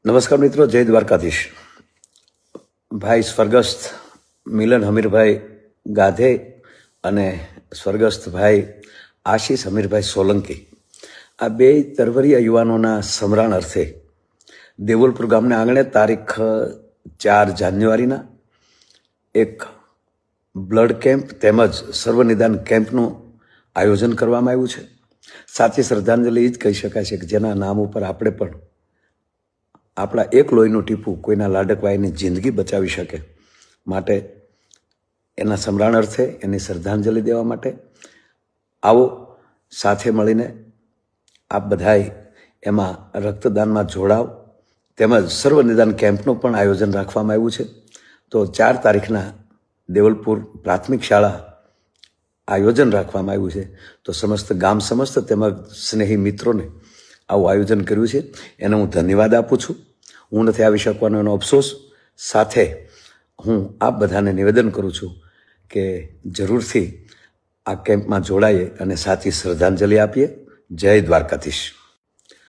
નમસ્કાર મિત્રો, જય દ્વારકાધીશ. ભાઈ સ્વર્ગસ્થ મિલન હમીરભાઈ ગાધે અને સ્વર્ગસ્થ ભાઈ આશીષ હમીરભાઈ સોલંકી, આ બે તરવરિયા યુવાનોના સમરણ અર્થે દેવલપુર ગામના આંગણે તારીખ 4 જાન્યુઆરીના એક બ્લડ કેમ્પ તેમજ સર્વનિદાન કેમ્પનું આયોજન કરવામાં આવ્યું છે. સાચી શ્રદ્ધાંજલિ એ જ કહી શકાય છે કે જેના નામ ઉપર આપણે પણ આપણા એક લોહીનું ટીપું કોઈના લાડકવાઈની જિંદગી બચાવી શકે, માટે એના સમરણ અર્થે એની શ્રદ્ધાંજલિ દેવા માટે આવો સાથે મળીને આપ બધાએ એમાં રક્તદાનમાં જોડાવ. તેમજ સર્વનિદાન કેમ્પનું પણ આયોજન રાખવામાં આવ્યું છે. તો 4 તારીખના દેવલપુર પ્રાથમિક શાળા આયોજન રાખવામાં આવ્યું છે. તો સમસ્ત તેમજ સ્નેહી મિત્રોને આવું આયોજન કર્યું છે, એને હું ધન્યવાદ આપું છું. હું નથી આવી શકવાનો એનો અફસોસ સાથે હું આપ બધાને નિવેદન કરું છું કે જરૂરથી આ કેમ્પમાં જોડાઈએ અને સાચી શ્રદ્ધાંજલિ આપીએ. જય દ્વારકાધીશ.